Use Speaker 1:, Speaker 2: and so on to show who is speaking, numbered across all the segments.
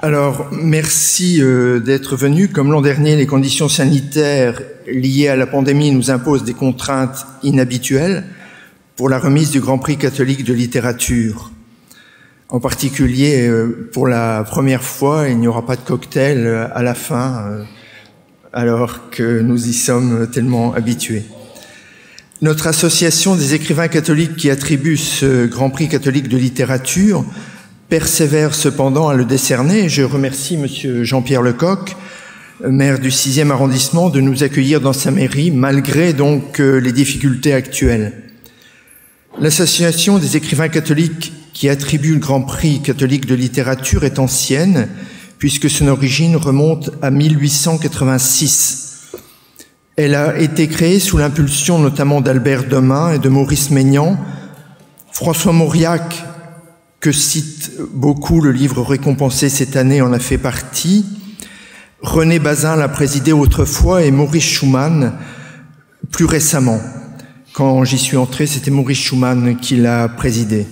Speaker 1: Alors, merci d'être venu. Comme l'an dernier, les conditions sanitaires liées à la pandémie nous imposent des contraintes inhabituelles pour la remise du Grand Prix catholique de littérature. En particulier, pour la première fois, il n'y aura pas de cocktail à la fin, alors que nous y sommes tellement habitués. Notre association des écrivains catholiques qui attribue ce Grand Prix catholique de littérature persévère cependant à le décerner. Je remercie Monsieur Jean-Pierre Lecoq, maire du 6e arrondissement, de nous accueillir dans sa mairie, malgré donc les difficultés actuelles. L'association des écrivains catholiques qui attribue le Grand Prix catholique de littérature est ancienne, puisque son origine remonte à 1886. Elle a été créée sous l'impulsion notamment d'Albert Demain et de Maurice Maignan. François Mauriac, que cite beaucoup le livre récompensé cette année, en a fait partie. René Bazin l'a présidé autrefois et Maurice Schumann plus récemment. Quand j'y suis entré, c'était Maurice Schumann qui l'a présidé.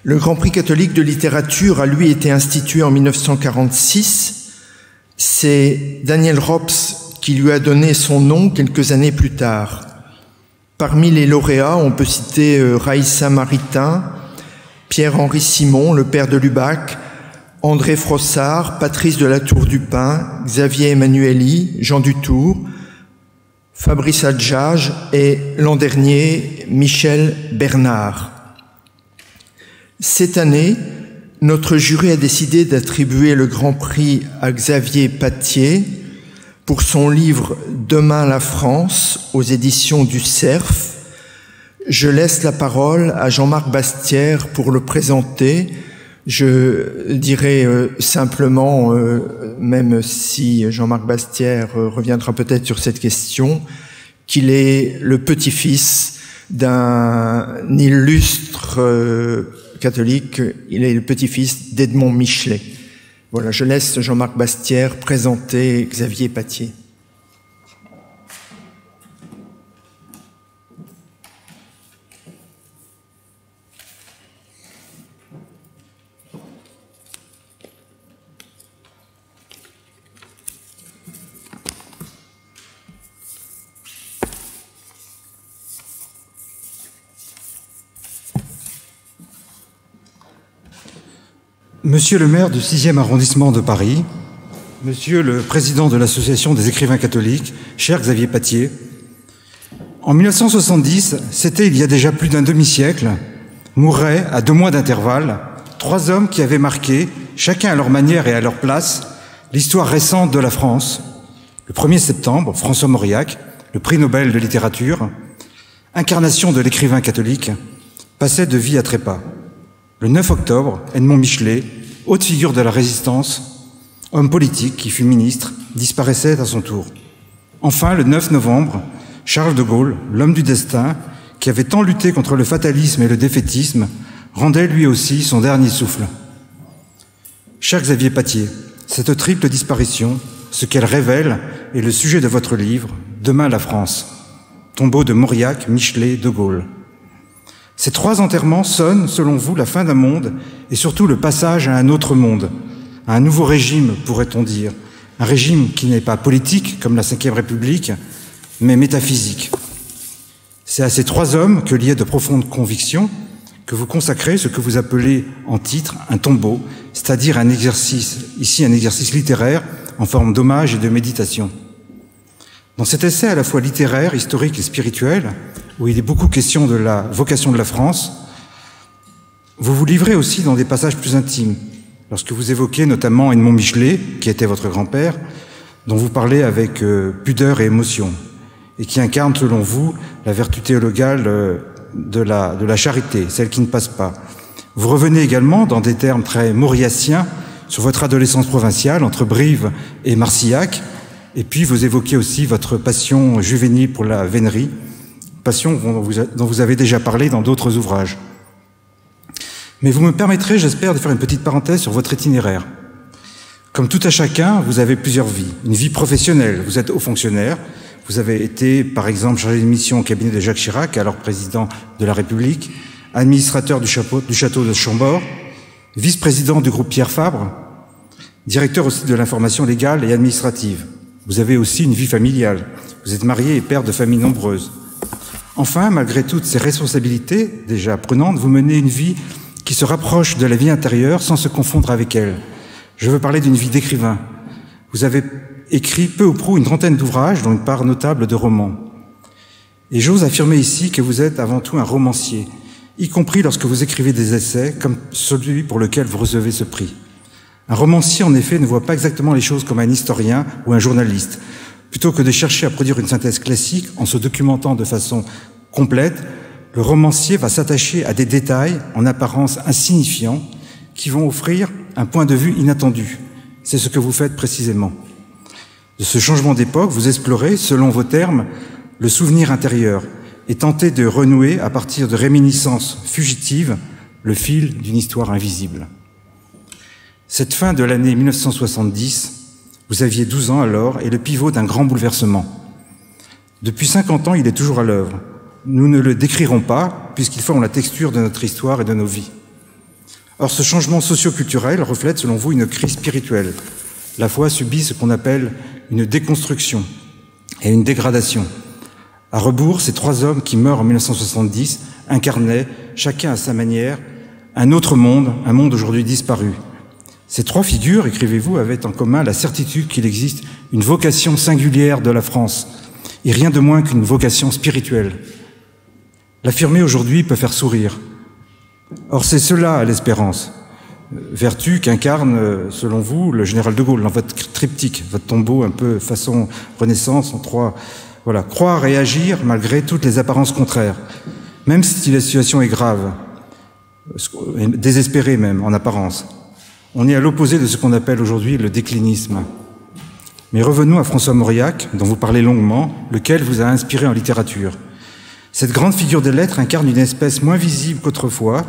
Speaker 1: Le Grand Prix catholique de littérature a lui été institué en 1946. C'est Daniel Rops qui lui a donné son nom quelques années plus tard. Parmi les lauréats, on peut citer Raïssa Maritain, Pierre-Henri Simon, le père de Lubac, André Frossard, Patrice de la Tour du Pin, Xavier Emmanueli, Jean Dutour, Fabrice Adjage et l'an dernier, Michel Bernard. Cette année, notre jury a décidé d'attribuer le Grand Prix à Xavier Patier pour son livre « Demain la France » aux éditions du Cerf. Je laisse la parole à Jean-Marc Bastière pour le présenter. Je dirais simplement, même si Jean-Marc Bastière reviendra peut-être sur cette question, qu'il est le petit-fils d'un illustre catholique. Il est le petit-fils d'Edmond Michelet. Voilà, je laisse Jean-Marc Bastière présenter Xavier Patier.
Speaker 2: Monsieur le maire du 6e arrondissement de Paris, Monsieur le président de l'Association des écrivains catholiques, cher Xavier Patier, en 1970, c'était il y a déjà plus d'un demi-siècle, mouraient à 2 mois d'intervalle 3 hommes qui avaient marqué, chacun à leur manière et à leur place, l'histoire récente de la France. Le 1er septembre, François Mauriac, le prix Nobel de littérature, incarnation de l'écrivain catholique, passait de vie à trépas. Le 9 octobre, Edmond Michelet, haute figure de la résistance, homme politique qui fut ministre, disparaissait à son tour. Enfin, le 9 novembre, Charles de Gaulle, l'homme du destin, qui avait tant lutté contre le fatalisme et le défaitisme, rendait lui aussi son dernier souffle. Cher Xavier Patier, cette triple disparition, ce qu'elle révèle, est le sujet de votre livre « Demain la France », tombeau de Mauriac, Michelet, de Gaulle. Ces 3 enterrements sonnent, selon vous, la fin d'un monde et surtout le passage à un autre monde, à un nouveau régime, pourrait-on dire, un régime qui n'est pas politique, comme la Ve République, mais métaphysique. C'est à ces 3 hommes que, liés de profondes convictions, que vous consacrez ce que vous appelez en titre un tombeau, c'est-à-dire un exercice, ici un exercice littéraire en forme d'hommage et de méditation. Dans cet essai à la fois littéraire, historique et spirituel, où il est beaucoup question de la vocation de la France, vous vous livrez aussi dans des passages plus intimes, lorsque vous évoquez notamment Edmond Michelet, qui était votre grand-père, dont vous parlez avec pudeur et émotion, et qui incarne, selon vous, la vertu théologale de la charité, celle qui ne passe pas. Vous revenez également, dans des termes très mauriaciens, sur votre adolescence provinciale, entre Brive et Marcillac, et puis vous évoquez aussi votre passion juvénile pour la vénerie, passion dont vous avez déjà parlé dans d'autres ouvrages. Mais vous me permettrez, j'espère, de faire une petite parenthèse sur votre itinéraire. Comme tout à chacun, vous avez plusieurs vies. Une vie professionnelle, vous êtes haut fonctionnaire, vous avez été, par exemple, chargé de mission au cabinet de Jacques Chirac, alors président de la République, administrateur du château de Chambord, vice-président du groupe Pierre Fabre, directeur aussi de l'information légale et administrative. Vous avez aussi une vie familiale. Vous êtes marié et père de familles nombreuses. Enfin, malgré toutes ces responsabilités déjà prenantes, vous menez une vie qui se rapproche de la vie intérieure sans se confondre avec elle. Je veux parler d'une vie d'écrivain. Vous avez écrit peu ou prou une trentaine d'ouvrages, dont une part notable de romans. Et j'ose affirmer ici que vous êtes avant tout un romancier, y compris lorsque vous écrivez des essais, comme celui pour lequel vous recevez ce prix. Un romancier, en effet, ne voit pas exactement les choses comme un historien ou un journaliste. Plutôt que de chercher à produire une synthèse classique en se documentant de façon complète, le romancier va s'attacher à des détails en apparence insignifiants qui vont offrir un point de vue inattendu. C'est ce que vous faites précisément. De ce changement d'époque, vous explorez, selon vos termes, le souvenir intérieur et tentez de renouer, à partir de réminiscences fugitives, le fil d'une histoire invisible. Cette fin de l'année 1970, vous aviez 12 ans alors, est le pivot d'un grand bouleversement. Depuis 50 ans, il est toujours à l'œuvre. Nous ne le décrirons pas, puisqu'il forme la texture de notre histoire et de nos vies. Or, ce changement socio-culturel reflète, selon vous, une crise spirituelle. La foi subit ce qu'on appelle une déconstruction et une dégradation. À rebours, ces trois hommes qui meurent en 1970 incarnaient, chacun à sa manière, un autre monde, un monde aujourd'hui disparu. Ces trois figures, écrivez-vous, avaient en commun la certitude qu'il existe une vocation singulière de la France, et rien de moins qu'une vocation spirituelle. L'affirmer aujourd'hui peut faire sourire. Or, c'est cela, l'espérance. Vertu qu'incarne, selon vous, le général de Gaulle, dans votre triptyque, votre tombeau un peu façon Renaissance, en trois. Voilà, croire et agir malgré toutes les apparences contraires, même si la situation est grave, désespérée même, en apparence. On est à l'opposé de ce qu'on appelle aujourd'hui le déclinisme. Mais revenons à François Mauriac, dont vous parlez longuement, lequel vous a inspiré en littérature. Cette grande figure des lettres incarne une espèce moins visible qu'autrefois,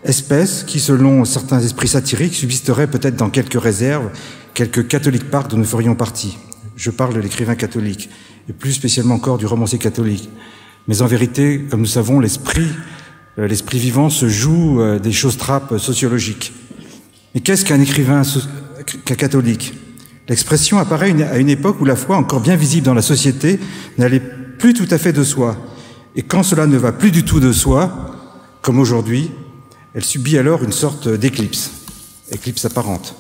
Speaker 2: espèce qui, selon certains esprits satiriques, subsisterait peut-être dans quelques réserves, quelques catholiques parcs dont nous ferions partie. Je parle de l'écrivain catholique, et plus spécialement encore du romancier catholique. Mais en vérité, comme nous savons, l'esprit vivant se joue des choses trappes sociologiques. Mais qu'est-ce qu'un écrivain catholique? L'expression apparaît à une époque où la foi, encore bien visible dans la société, n'allait plus tout à fait de soi. Et quand cela ne va plus du tout de soi, comme aujourd'hui, elle subit alors une sorte d'éclipse, éclipse apparente.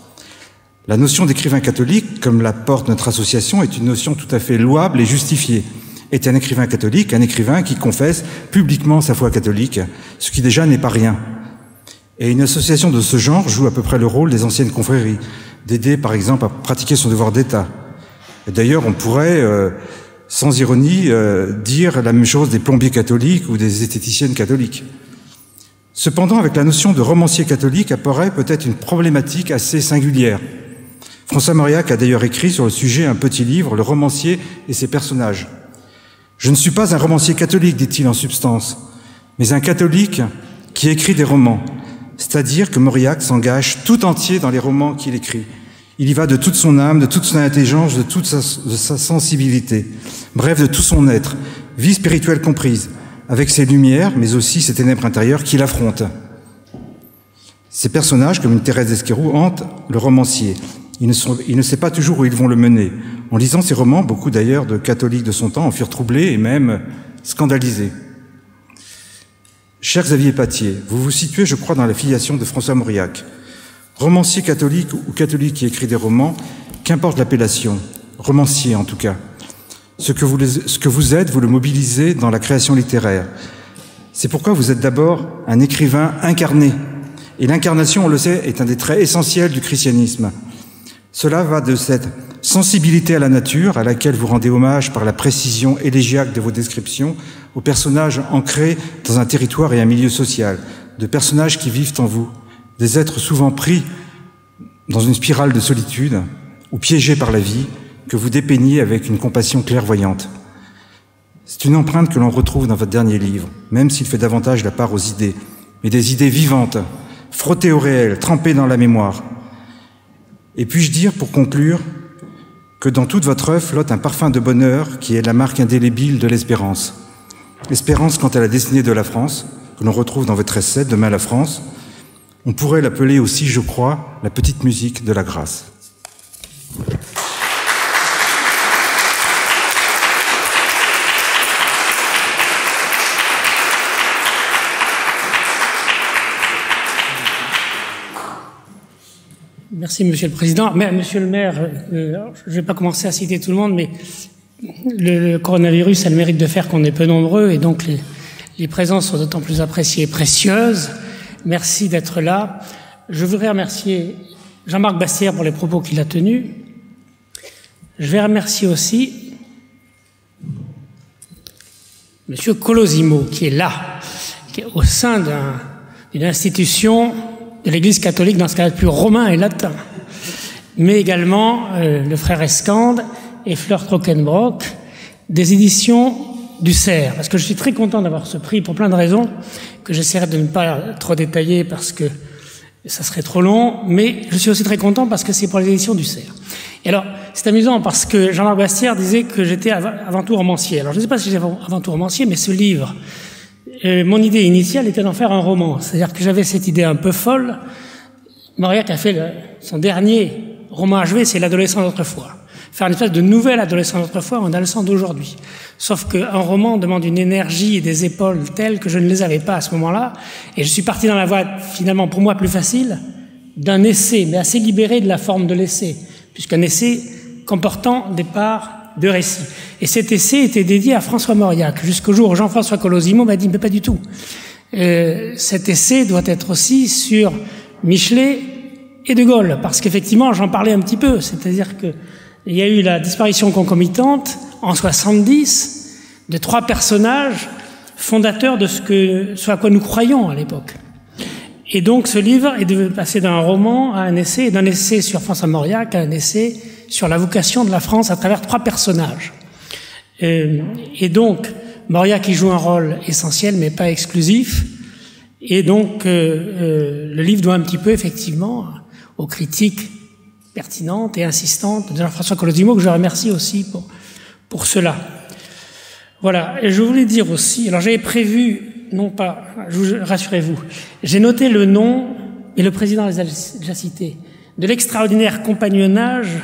Speaker 2: La notion d'écrivain catholique, comme la porte notre association, est une notion tout à fait louable et justifiée. Est un écrivain catholique, un écrivain qui confesse publiquement sa foi catholique, ce qui déjà n'est pas rien. Et une association de ce genre joue à peu près le rôle des anciennes confréries, d'aider par exemple à pratiquer son devoir d'État. Et d'ailleurs, on pourrait, sans ironie, dire la même chose des plombiers catholiques ou des esthéticiennes catholiques. Cependant, avec la notion de romancier catholique apparaît peut-être une problématique assez singulière. François Mauriac a d'ailleurs écrit sur le sujet un petit livre, Le romancier et ses personnages. Je ne suis pas un romancier catholique, dit-il en substance, mais un catholique qui écrit des romans. C'est-à-dire que Mauriac s'engage tout entier dans les romans qu'il écrit. Il y va de toute son âme, de toute son intelligence, de toute sa sensibilité, bref, de tout son être, vie spirituelle comprise, avec ses lumières, mais aussi ses ténèbres intérieures qu'il affronte. Ces personnages, comme une Thérèse d'Esquerou, hantent le romancier. Il ne sait pas toujours où ils vont le mener. En lisant ces romans, beaucoup d'ailleurs de catholiques de son temps en furent troublés et même scandalisés. Cher Xavier Pathier, vous vous situez, je crois, dans la filiation de François Mauriac. Romancier catholique ou catholique qui écrit des romans, qu'importe l'appellation, romancier en tout cas. Ce que vous êtes, vous le mobilisez dans la création littéraire. C'est pourquoi vous êtes d'abord un écrivain incarné. Et l'incarnation, on le sait, est un des traits essentiels du christianisme. Cela va de cette sensibilité à la nature, à laquelle vous rendez hommage par la précision élégiaque de vos descriptions, aux personnages ancrés dans un territoire et un milieu social, de personnages qui vivent en vous, des êtres souvent pris dans une spirale de solitude ou piégés par la vie, que vous dépeignez avec une compassion clairvoyante. C'est une empreinte que l'on retrouve dans votre dernier livre, même s'il fait davantage la part aux idées, mais des idées vivantes, frottées au réel, trempées dans la mémoire. Et puis-je dire, pour conclure, que dans toute votre œuvre flotte un parfum de bonheur qui est la marque indélébile de l'espérance. L'espérance quant à la destinée de la France, que l'on retrouve dans votre essai « Demain la France ». On pourrait l'appeler aussi, je crois, la petite musique de la grâce.
Speaker 3: Merci, Monsieur le Président. Mais, Monsieur le maire, je ne vais pas commencer à citer tout le monde, mais le coronavirus a le mérite de faire qu'on est peu nombreux, et donc les présences sont d'autant plus appréciées et précieuses. Merci d'être là. Je voudrais remercier Jean-Marc Bastière pour les propos qu'il a tenus. Je vais remercier aussi Monsieur Colosimo, qui est là, qui est au sein d'une institution de l'Église catholique, dans ce cas-là plus romain et latin, mais également le frère Escande et Fleur Trockenbrock, des éditions du Cerf, parce que je suis très content d'avoir ce prix pour plein de raisons que j'essaierai de ne pas trop détailler parce que ça serait trop long, mais je suis aussi très content parce que c'est pour les éditions du Cerf. Et alors, c'est amusant parce que Jean-Marc Bastière disait que j'étais avant tout romancier. Alors, je ne sais pas si j'étais avant tout romancier, mais ce livre, mon idée initiale était d'en faire un roman. C'est-à-dire que j'avais cette idée un peu folle. Mauriac a fait son dernier roman achevé, c'est L'adolescent d'autrefois. Faire une espèce de nouvelle adolescent d'autrefois, un adolescent d'aujourd'hui. Sauf qu'un roman demande une énergie et des épaules telles que je ne les avais pas à ce moment-là. Et je suis parti dans la voie, finalement, pour moi, plus facile, d'un essai, mais assez libéré de la forme de l'essai, puisqu'un essai comportant des parts de récit. Et cet essai était dédié à François Mauriac, jusqu'au jour où Jean-François Colosimo m'a dit, mais pas du tout. Cet essai doit être aussi sur Michelet et De Gaulle, parce qu'effectivement, j'en parlais un petit peu, c'est-à-dire que il y a eu la disparition concomitante, en 70, de 3 personnages fondateurs de ce à quoi nous croyons à l'époque. Et donc ce livre est devenu passer d'un roman à un essai, et d'un essai sur François Mauriac à un essai sur la vocation de la France à travers 3 personnages. Et donc, Mauriac y joue un rôle essentiel, mais pas exclusif. Et donc, le livre doit un petit peu, effectivement, aux critiques pertinente et insistante de Jean-François Colosimo, que je remercie aussi pour cela. Voilà. Et je voulais dire aussi, alors j'avais prévu, non pas, rassurez-vous, j'ai noté le nom, et le président les a déjà cités, de l'extraordinaire compagnonnage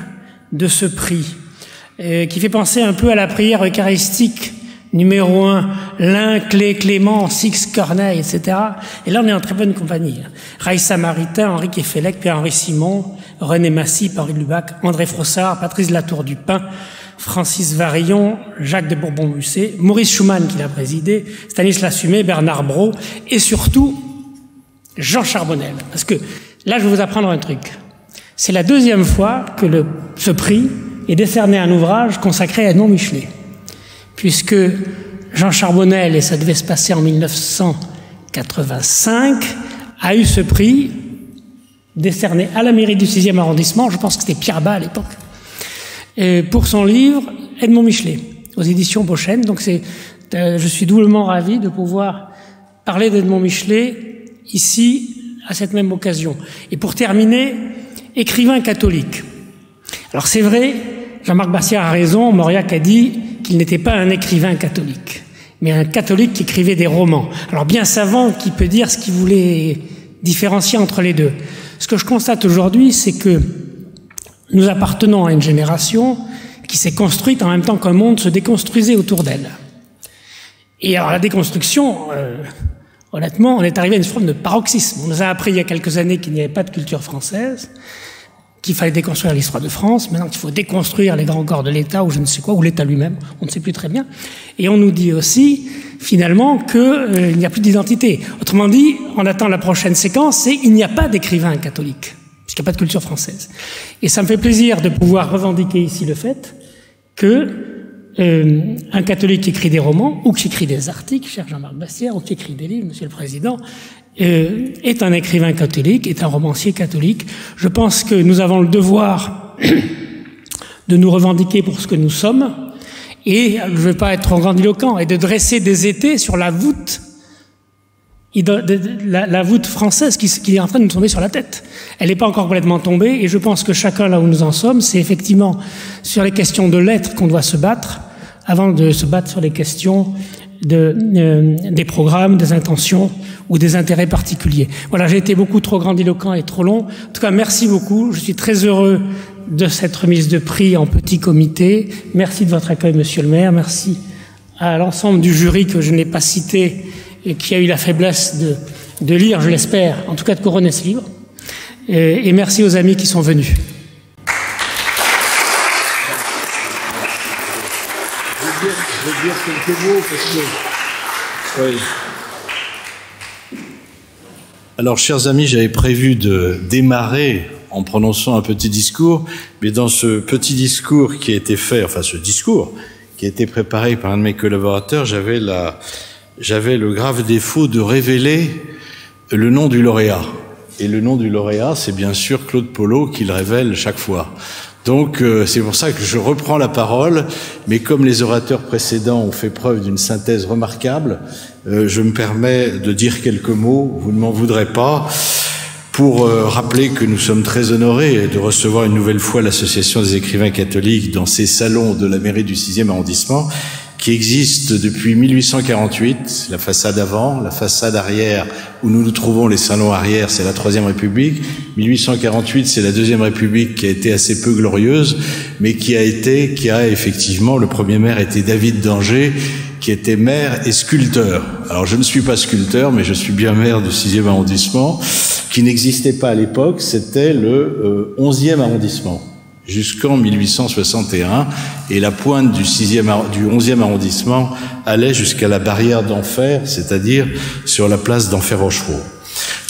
Speaker 3: de ce prix, qui fait penser un peu à la prière eucharistique numéro 1, L'un, Clé, Clément, Six, Corneille, etc. Et là, on est en très bonne compagnie. Raïssa Maritain, Henri Kefelec, Pierre-Henri Simon, René Massy, Henri Lubac, André Frossard, Patrice Latour du Pin, Francis Varillon, Jacques de Bourbon-Musset, Maurice Schumann qui l'a présidé, Stanislas Humet, Bernard Brault, et surtout Jean Charbonnel. Parce que là, je vais vous apprendre un truc. C'est la 2e fois que ce prix est décerné à un ouvrage consacré à Edmond Michelet. Puisque Jean Charbonnel, et ça devait se passer en 1985, a eu ce prix décerné à la mairie du 6e arrondissement, je pense que c'était Pierre Bas à l'époque, pour son livre Edmond Michelet, aux éditions Beauchesne. Donc je suis doublement ravi de pouvoir parler d'Edmond Michelet ici, à cette même occasion. Et pour terminer, écrivain catholique. Alors c'est vrai, Jean-Marc Bastière a raison, Mauriac a dit qu'il n'était pas un écrivain catholique, mais un catholique qui écrivait des romans. Alors bien savant qui peut dire ce qu'il voulait différencier entre les deux. Ce que je constate aujourd'hui, c'est que nous appartenons à une génération qui s'est construite en même temps qu'un monde se déconstruisait autour d'elle. Et alors la déconstruction, honnêtement, on est arrivé à une forme de paroxysme. On nous a appris il y a quelques années qu'il n'y avait pas de culture française, qu'il fallait déconstruire l'histoire de France, maintenant qu'il faut déconstruire les grands corps de l'État ou je ne sais quoi, ou l'État lui-même, on ne sait plus très bien. Et on nous dit aussi, finalement, qu'il n'y a plus d'identité. Autrement dit, on attend la prochaine séquence, c'est il n'y a pas d'écrivain catholique, puisqu'il n'y a pas de culture française. Et ça me fait plaisir de pouvoir revendiquer ici le fait que un catholique qui écrit des romans, ou qui écrit des articles, cher Jean-Marc Bastière, ou qui écrit des livres, Monsieur le Président, est un écrivain catholique, est un romancier catholique. Je pense que nous avons le devoir de nous revendiquer pour ce que nous sommes, et je ne veux pas être trop grandiloquent, et de dresser des étés sur la voûte, la voûte française qui est en train de nous tomber sur la tête. Elle n'est pas encore complètement tombée, et je pense que chacun, là où nous en sommes, c'est effectivement sur les questions de l'être qu'on doit se battre, avant de se battre sur les questions des programmes, des intentions ou des intérêts particuliers. Voilà, j'ai été beaucoup trop grandiloquent et trop long. En tout cas, merci beaucoup. Je suis très heureux de cette remise de prix en petit comité. Merci de votre accueil, Monsieur le maire. Merci à l'ensemble du jury que je n'ai pas cité et qui a eu la faiblesse de lire, je l'espère, en tout cas de couronner ce livre. et merci aux amis qui sont venus.
Speaker 4: Je vais dire quelques mots parce que... Oui. Alors, chers amis, j'avais prévu de démarrer en prononçant un petit discours, mais dans ce petit discours qui a été fait, enfin ce discours qui a été préparé par un de mes collaborateurs, j'avais le grave défaut de révéler le nom du lauréat. Et le nom du lauréat, c'est bien sûr Claude Polo qui le révèle chaque fois. Donc c'est pour ça que je reprends la parole, mais comme les orateurs précédents ont fait preuve d'une synthèse remarquable, je me permets de dire quelques mots, vous ne m'en voudrez pas, pour rappeler que nous sommes très honorés de recevoir une nouvelle fois l'Association des écrivains catholiques dans ces salons de la mairie du 6e arrondissement, qui existe depuis 1848, la façade avant, la façade arrière, où nous nous trouvons, les salons arrière, c'est la Troisième République. 1848, c'est la Deuxième République qui a été assez peu glorieuse, mais qui a effectivement, le premier maire était David d'Angers, qui était maire et sculpteur. Alors je ne suis pas sculpteur, mais je suis bien maire du 6e arrondissement, qui n'existait pas à l'époque, c'était le 11e arrondissement. Jusqu'en 1861, et la pointe du 11e arrondissement allait jusqu'à la barrière d'Enfer, c'est-à-dire sur la place d'Enfer-Rochereau.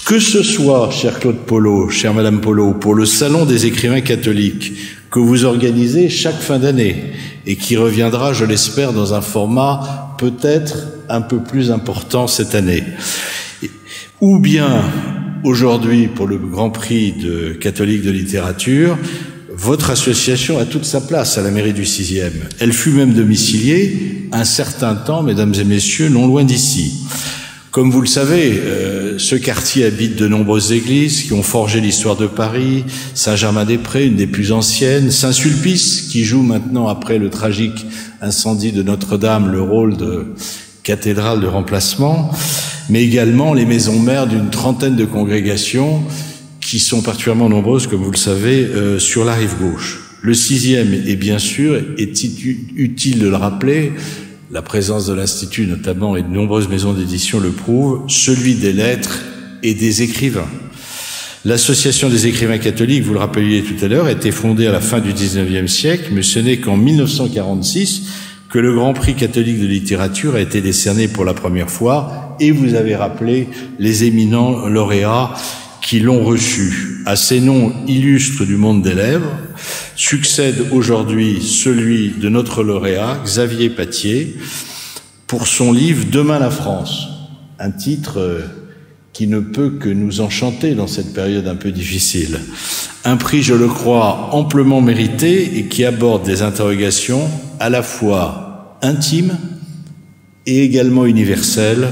Speaker 4: Que ce soit, cher Claude Polo, chère Madame Polo, pour le Salon des écrivains catholiques que vous organisez chaque fin d'année, et qui reviendra, je l'espère, dans un format peut-être un peu plus important cette année, ou bien aujourd'hui pour le Grand Prix de catholique de littérature, votre association a toute sa place à la mairie du 6e. Elle fut même domiciliée un certain temps, mesdames et messieurs, non loin d'ici. Comme vous le savez, ce quartier habite de nombreuses églises qui ont forgé l'histoire de Paris, Saint-Germain-des-Prés, une des plus anciennes, Saint-Sulpice, qui joue maintenant, après le tragique incendie de Notre-Dame, le rôle de cathédrale de remplacement, mais également les maisons mères d'une trentaine de congrégations qui sont particulièrement nombreuses, comme vous le savez, sur la rive gauche. Le 6e, et bien sûr, est utile de le rappeler, la présence de l'Institut notamment et de nombreuses maisons d'édition le prouvent, celui des lettres et des écrivains. L'Association des écrivains catholiques, vous le rappeliez tout à l'heure, a été fondée à la fin du 19e siècle, mais ce n'est qu'en 1946 que le Grand Prix catholique de littérature a été décerné pour la première fois, et vous avez rappelé les éminents lauréats qui l'ont reçu. À ces noms illustres du monde des lèvres succède aujourd'hui celui de notre lauréat, Xavier Pattier, pour son livre « Demain la France », un titre qui ne peut que nous enchanter dans cette période un peu difficile. Un prix, je le crois, amplement mérité et qui aborde des interrogations à la fois intimes et également universelles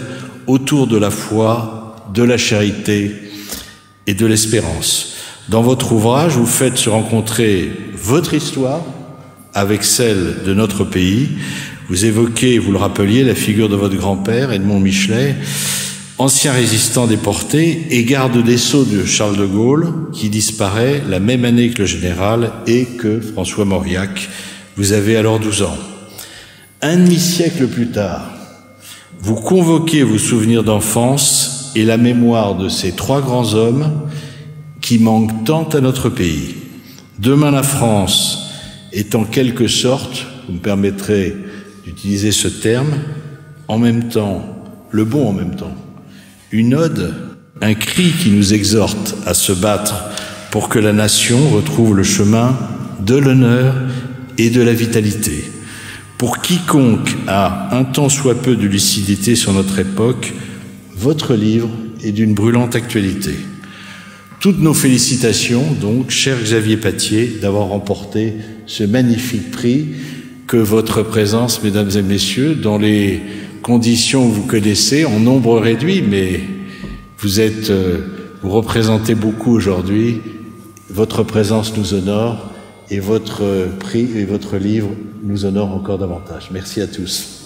Speaker 4: autour de la foi, de la charité et de l'espérance. Dans votre ouvrage, vous faites se rencontrer votre histoire avec celle de notre pays. Vous évoquez, vous le rappeliez, la figure de votre grand-père, Edmond Michelet, ancien résistant déporté et garde des Sceaux de Charles de Gaulle, qui disparaît la même année que le général et que François Mauriac. Vous avez alors 12 ans. Un demi-siècle plus tard, vous convoquez vos souvenirs d'enfance et la mémoire de ces trois grands hommes qui manquent tant à notre pays. Demain la France est en quelque sorte, vous me permettrez d'utiliser ce terme, en même temps, le bon en même temps, une ode, un cri qui nous exhorte à se battre pour que la nation retrouve le chemin de l'honneur et de la vitalité. Pour quiconque a un tant soit peu de lucidité sur notre époque, votre livre est d'une brûlante actualité. Toutes nos félicitations, donc, cher Xavier Pattier, d'avoir remporté ce magnifique prix, que votre présence, mesdames et messieurs, dans les conditions que vous connaissez, en nombre réduit, mais vous représentez beaucoup aujourd'hui, votre présence nous honore et votre prix et votre livre nous honorent encore davantage. Merci à tous.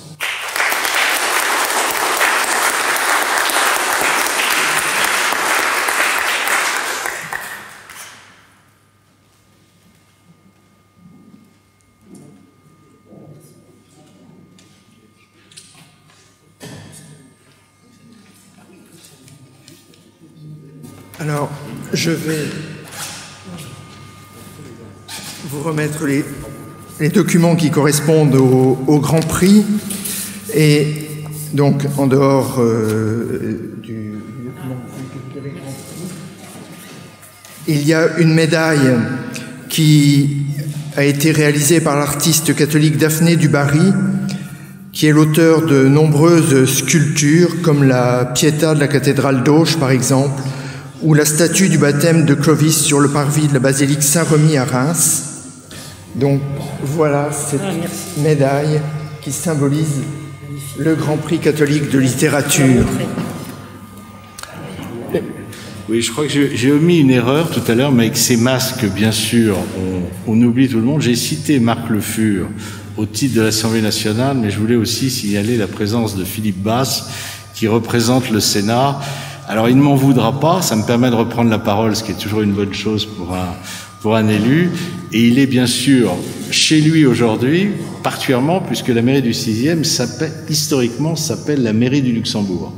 Speaker 1: Alors, je vais remettre les documents qui correspondent au Grand Prix. Et donc, en dehors du document Grand Prix, il y a une médaille qui a été réalisée par l'artiste catholique Daphné du Barry, qui est l'auteur de nombreuses sculptures, comme la Pietà de la cathédrale d'Auch, par exemple, ou la statue du baptême de Clovis sur le parvis de la basilique Saint-Remi à Reims. Donc voilà cette médaille qui symbolise le Grand Prix catholique de littérature.
Speaker 4: Oui, je crois que j'ai omis une erreur tout à l'heure, mais avec ces masques, bien sûr, on oublie tout le monde. J'ai cité Marc Le Fur au titre de l'Assemblée nationale, mais je voulais aussi signaler la présence de Philippe Basse, qui représente le Sénat. Alors, il ne m'en voudra pas, ça me permet de reprendre la parole, ce qui est toujours une bonne chose pour un élu. Et il est bien sûr chez lui aujourd'hui, particulièrement, puisque la mairie du 6e historiquement s'appelle la mairie du Luxembourg.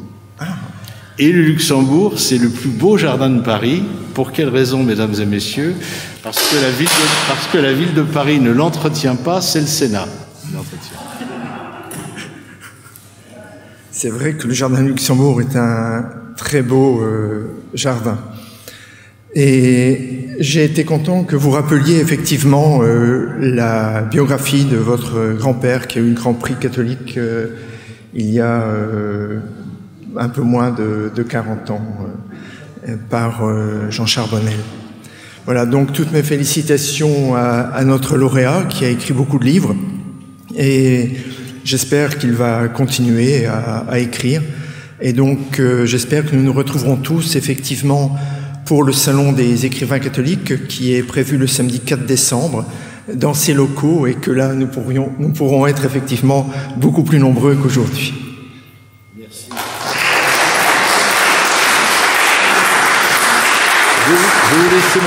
Speaker 4: Et le Luxembourg, c'est le plus beau jardin de Paris. Pour quelle raison, mesdames et messieurs? Parce que la ville de Paris ne l'entretient pas, c'est le Sénat qui l'entretient.
Speaker 1: C'est vrai que le jardin du Luxembourg est un très beau jardin. Et j'ai été content que vous rappeliez effectivement la biographie de votre grand-père qui a eu le Grand Prix catholique il y a un peu moins de 40 ans par Jean Charbonnel. Voilà, donc toutes mes félicitations à notre lauréat qui a écrit beaucoup de livres et j'espère qu'il va continuer à écrire. Et donc j'espère que nous nous retrouverons tous effectivement pour le Salon des écrivains catholiques qui est prévu le samedi 4 décembre dans ces locaux et que là nous pourrons être effectivement beaucoup plus nombreux qu'aujourd'hui.
Speaker 4: Merci. Je vais vous laisser